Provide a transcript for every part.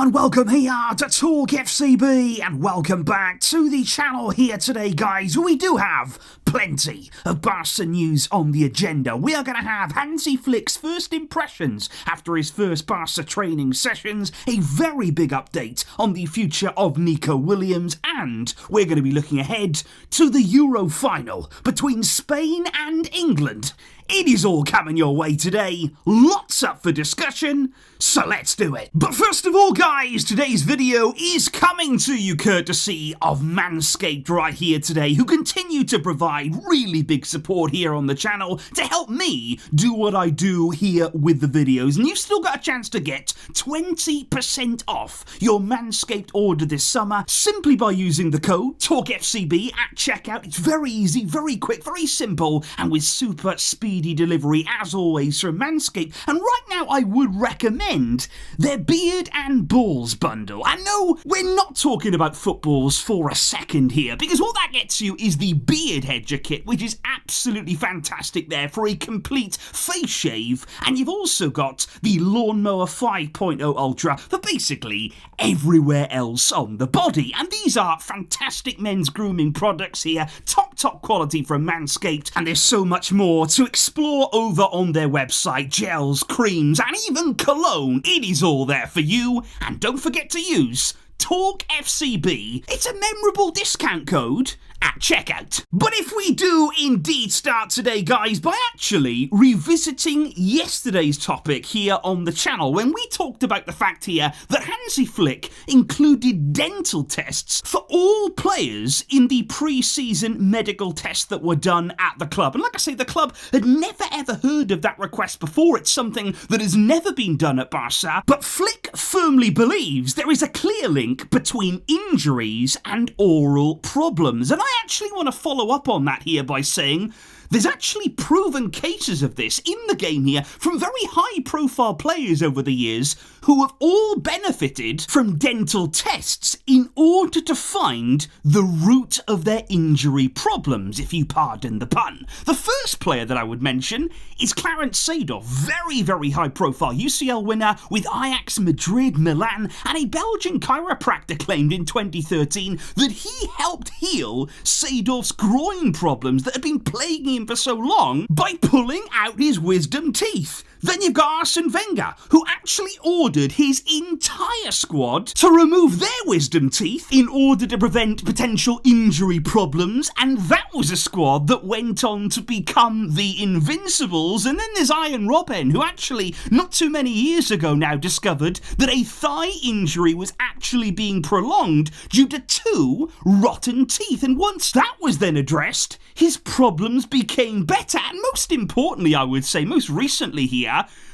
and welcome here to TalkFCB, and welcome back to the channel here today, guys. We do have plenty of Barca news on the agenda. We are going to have Hansi Flick's first impressions after his first Barca training sessions, a very big update on the future of Nico Williams, and we're going to be looking ahead to the Euro final between Spain and England. It is all coming your way today, lots up for discussion, so let's do it. But first of all, guys, today's video is coming to you courtesy of Manscaped right here today, who continue to provide really big support here on the channel to help me do what I do here with the videos. And you've still got a chance to get 20% off your Manscaped order this summer simply by using the code TalkFCB at checkout. It's very easy, very quick, very simple, and with super speedy delivery as always from Manscaped. And right now I would recommend their beard and balls bundle. I know we're not talking about footballs for a second here, because what that gets you is the beard hedger kit, which is absolutely fantastic there for a complete face shave, and you've also got the lawnmower 5.0 Ultra for basically everywhere else on the body. And these are fantastic men's grooming products here, top quality from Manscaped, and there's so much more to explore over on their website. Gels, creams, and even cologne. It is all there for you, and don't forget to use TalkFCB. It's a memorable discount code at checkout. But if we do indeed start today, guys, by actually revisiting yesterday's topic here on the channel, when we talked about the fact here that Hansi Flick included dental tests for all players in the pre-season medical tests that were done at the club. And like I say, the club had never ever heard of that request before. It's something that has never been done at Barca, but Flick firmly believes there is a clear link between injuries and oral problems. And I actually want to follow up on that here by saying there's actually proven cases of this in the game here from very high-profile players over the years who have all benefited from dental tests in order to find the root of their injury problems, if you pardon the pun. The first player that I would mention is Clarence Seedorf, very high-profile UCL winner with Ajax, Madrid, Milan, and a Belgian chiropractor claimed in 2013 that he helped heal Seedorf's groin problems that had been plaguing him for so long by pulling out his wisdom teeth. Then you've got Arsene Wenger, who actually ordered his entire squad to remove their wisdom teeth in order to prevent potential injury problems, and that was a squad that went on to become the Invincibles. And then there's Arjen Robben, who actually, not too many years ago now, discovered that a thigh injury was actually being prolonged due to 2 rotten teeth, and once that was then addressed, his problems became better. And most importantly, I would say, most recently here,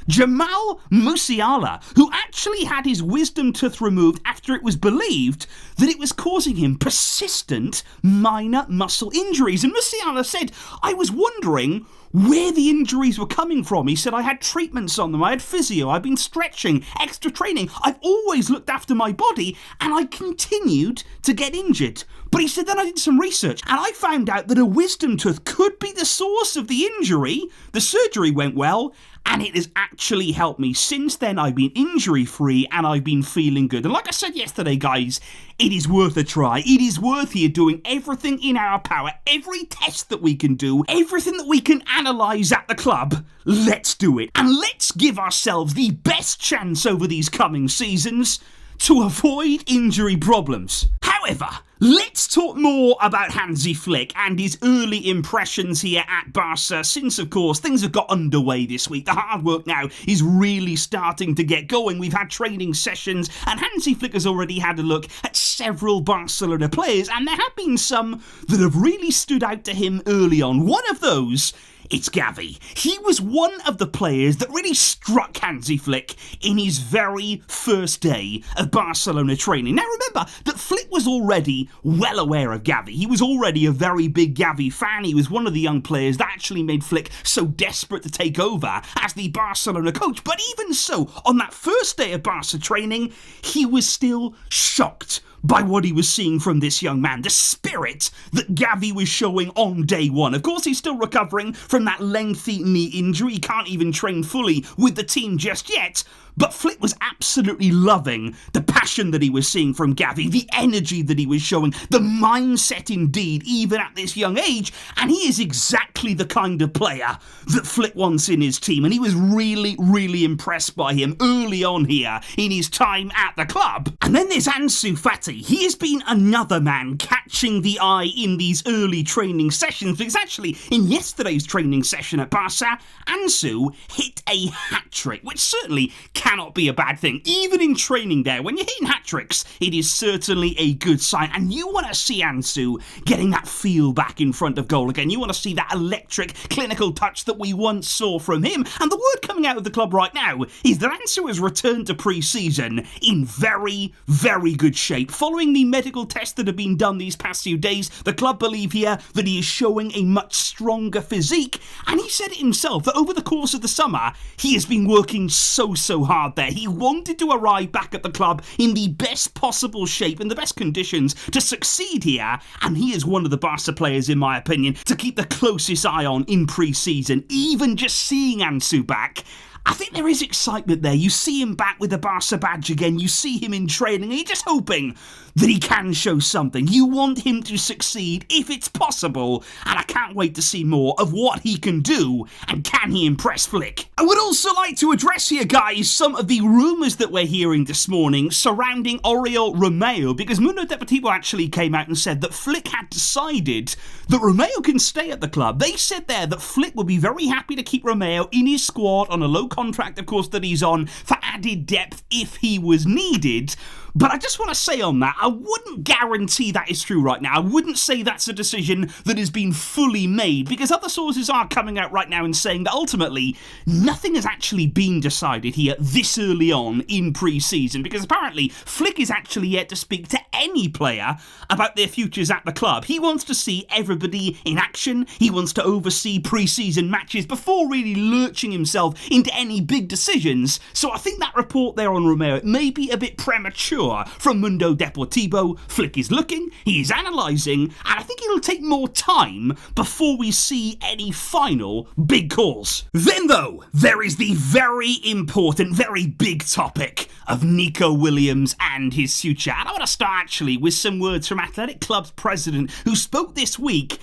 Jamal Musiala, who actually had his wisdom tooth removed after it was believed that it was causing him persistent minor muscle injuries. And Musiala said, I was wondering where the injuries were coming from. He said, I had treatments on them, I had physio, I've been stretching, extra training, I've always looked after my body, and I continued to get injured. But he said, then I did some research, and I found out that a wisdom tooth could be the source of the injury. The surgery went well, and it has actually helped me. Since then, I've been injury-free, and I've been feeling good. And like I said yesterday, guys, it is worth a try. It is worth here doing everything in our power, every test that we can do, everything that we can analyse at the club. Let's do it. And let's give ourselves the best chance over these coming seasons to avoid injury problems. However, let's talk more about Hansi Flick and his early impressions here at Barca, since of course things have got underway this week. The hard work now is really starting to get going. We've had training sessions, and Hansi Flick has already had a look at several Barcelona players, and there have been some that have really stood out to him early on. One of those, it's Gavi. He was one of the players that really struck Hansi Flick in his very first day of Barcelona training. Now remember that Flick was already well aware of Gavi. He was already a very big Gavi fan. He was one of the young players that actually made Flick so desperate to take over as the Barcelona coach. But even so, on that first day of Barca training, he was still shocked by what he was seeing from this young man, the spirit that Gavi was showing on day one. Of course, he's still recovering from that lengthy knee injury. He can't even train fully with the team just yet, But Flick was absolutely loving the passion that he was seeing from Gavi, the energy that he was showing, the mindset indeed, even at this young age, and he is exactly the kind of player that Flick wants in his team, and he was really, really impressed by him early on here in his time at the club. And then there's Ansu Fati. He has been another man catching the eye in these early training sessions, because actually in yesterday's training session at Barça, Ansu hit a hat-trick, which certainly cannot be a bad thing. Even in training there, when you're hitting hat-tricks, it is certainly a good sign, and you want to see Ansu getting that feel back in front of goal again. You want to see that electric, clinical touch that we once saw from him, and the word coming out of the club right now is that Ansu has returned to pre-season in very, very good shape. Following the medical tests that have been done these past few days, the club believe here that he is showing a much stronger physique, and he said it himself that over the course of the summer, he has been working so hard there. He wanted to arrive back at the club in the best possible shape, in the best conditions to succeed here, and he is one of the Barca players, in my opinion, to keep the closest eye on in pre-season. Even just seeing Ansu back, I think there is excitement there. You see him back with the Barca badge again, you see him in training, and you're just hoping that he can show something. You want him to succeed if it's possible, and I can't wait to see more of what he can do, and can he impress Flick. I would also like to address here, guys, some of the rumours that we're hearing this morning surrounding Oriol Romeu, because Mundo Deportivo actually came out and said that Flick had decided that Romeu can stay at the club. They said there that Flick would be very happy to keep Romeu in his squad on a low contract, of course, that he's on for added depth if he was needed. But I just want to say on that, I wouldn't guarantee that is true right now. I wouldn't say that's a decision that has been fully made, because other sources are coming out right now and saying that ultimately nothing has actually been decided here this early on in pre-season, because apparently Flick is actually yet to speak to any player about their futures at the club. He wants to see everybody in action. He wants to oversee pre-season matches before really lurching himself into any big decisions. So I think that report there on Romeu, it may be a bit premature from Mundo Deportivo. Flick is looking, he is analysing, and I think it'll take more time before we see any final big calls. Then though, there is the very important, very big topic of Nico Williams and his future. And I want to start actually with some words from Athletic Club's president, who spoke this week,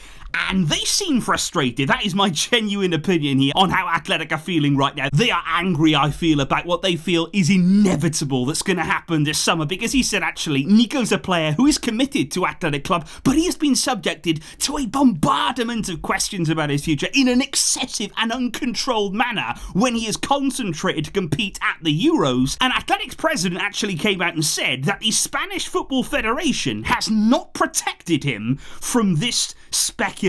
and they seem frustrated. That is my genuine opinion here on how Athletic are feeling right now. They are angry, I feel, about what they feel is inevitable that's going to happen this summer, because he said actually Nico's a player who is committed to Athletic Club, but he has been subjected to a bombardment of questions about his future in an excessive and uncontrolled manner when he is concentrated to compete at the Euros. And Athletic's president actually came out and said that the Spanish Football Federation has not protected him from this speculation.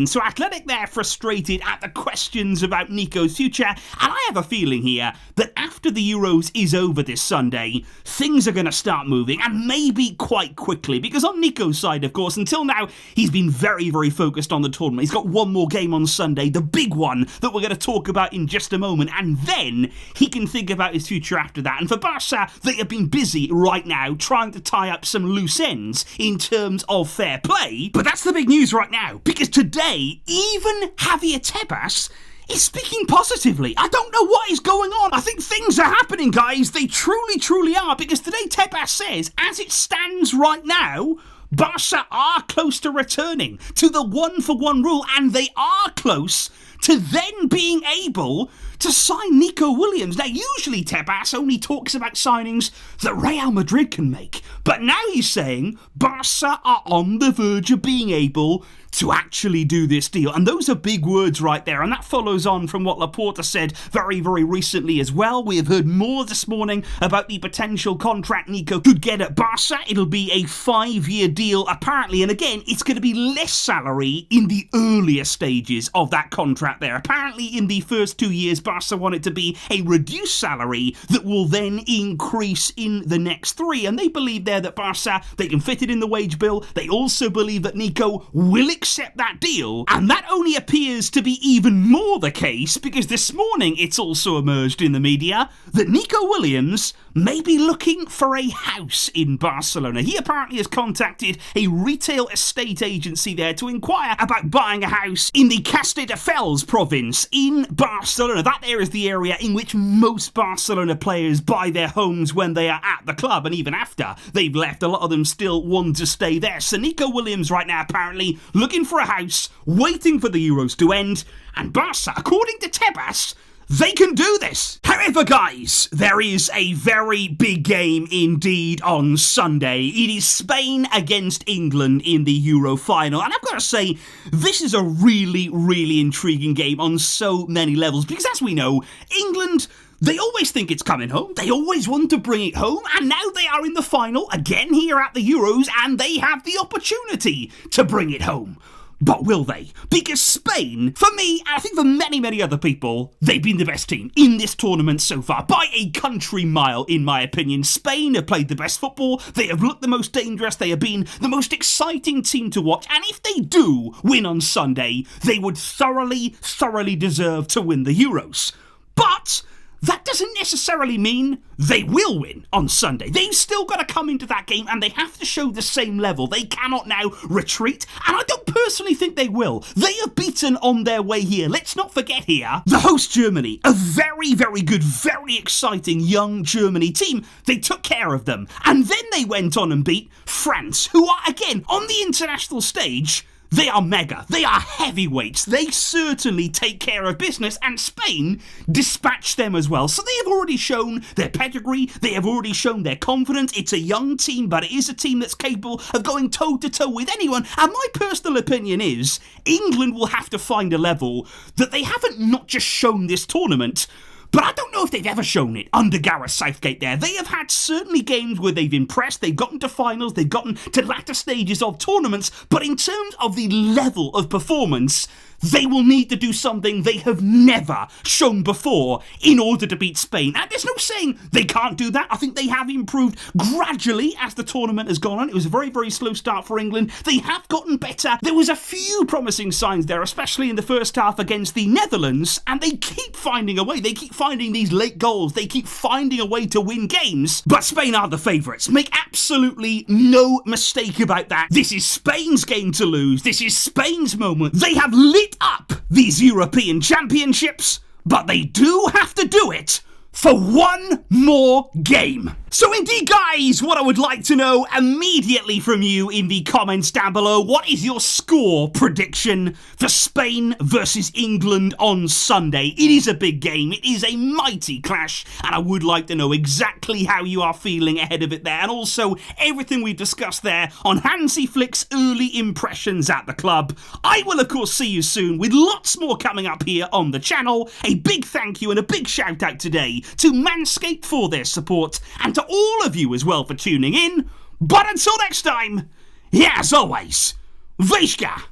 So Athletic, they're frustrated at the questions about Nico's future, and I have a feeling here that after the Euros is over this Sunday, things are going to start moving, and maybe quite quickly, because on Nico's side, of course, until now, he's been very, very focused on the tournament. He's got one more game on Sunday, the big one that we're going to talk about in just a moment, and then he can think about his future after that. And for Barca, they have been busy right now trying to tie up some loose ends in terms of fair play, but that's the big news right now, because today, even Javier Tebas is speaking positively. I don't know what is going on. I think things are happening, guys. They truly are, because today Tebas says, as it stands right now, Barca are close to returning to the 1-for-1 rule, and they are close to then being able to sign Nico Williams. Now, usually Tebas only talks about signings that Real Madrid can make, but now he's saying Barca are on the verge of being able to actually do this deal. And those are big words right there, and that follows on from what Laporta said very, very recently as well. We have heard more this morning about the potential contract Nico could get at Barca. It'll be a 5-year deal, apparently, and again, it's going to be less salary in the earlier stages of that contract there. Apparently, in the first 2 years, Barca want it to be a reduced salary that will then increase in the next 3, and they believe there that Barça, they can fit it in the wage bill. They also believe that Nico will accept that deal. And that only appears to be even more the case because this morning it's also emerged in the media that Nico Williams may be looking for a house in Barcelona. He apparently has contacted a retail estate agency there to inquire about buying a house in the Castelldefels province in Barcelona. That there is the area in which most Barcelona players buy their homes when they are at the club, and even after they've left, a lot of them still want to stay there. So Nico Williams right now apparently looking for a house, waiting for the Euros to end, and Barça, according to Tebas, they can do this. However, guys, there is a very big game indeed on Sunday. It is Spain against England in the Euro final. And I've got to say, this is a really, really intriguing game on so many levels. Because as we know, England, they always think it's coming home. They always want to bring it home. And now they are in the final again here at the Euros. And they have the opportunity to bring it home. But will they? Because Spain, for me, and I think for many, many other people, they've been the best team in this tournament so far, by a country mile, in my opinion. Spain have played the best football, they have looked the most dangerous, they have been the most exciting team to watch, and if they do win on Sunday, they would thoroughly, thoroughly deserve to win the Euros. But that doesn't necessarily mean they will win on Sunday. They've still got to come into that game and they have to show the same level. They cannot now retreat, and I don't personally think they will. They are beaten on their way here. Let's not forget here, the host Germany, a very, very good, very exciting young Germany team. They took care of them, and then they went on and beat France, who are, again, on the international stage, they are mega. They are heavyweights. They certainly take care of business, and Spain dispatched them as well. So they have already shown their pedigree. They have already shown their confidence. It's a young team, but it is a team that's capable of going toe-to-toe with anyone. And my personal opinion is England will have to find a level that they haven't not just shown this tournament, but I don't know if they've ever shown it under Gareth Southgate there. They have had certainly games where they've impressed, they've gotten to finals, they've gotten to latter stages of tournaments, but in terms of the level of performance, they will need to do something they have never shown before in order to beat Spain. And there's no saying they can't do that. I think they have improved gradually as the tournament has gone on. It was a very, very slow start for England. They have gotten better. There was a few promising signs there, especially in the first half against the Netherlands, and they keep finding a way. They keep finding these late goals. They keep finding a way to win games. But Spain are the favourites. Make absolutely no mistake about that. This is Spain's game to lose. This is Spain's moment. They have lit up these European Championships, but they do have to do it for one more game. So indeed, guys, what I would like to know immediately from you in the comments down below, what is your score prediction for Spain versus England on Sunday? It is a big game. It is a mighty clash, and I would like to know exactly how you are feeling ahead of it there, and also everything we've discussed there on Hansi Flick's early impressions at the club. I will, of course, see you soon with lots more coming up here on the channel. A big thank you and a big shout out today to Manscaped for their support, and to all of you as well for tuning in. But until next time, as always, Visca,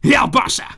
el Barça.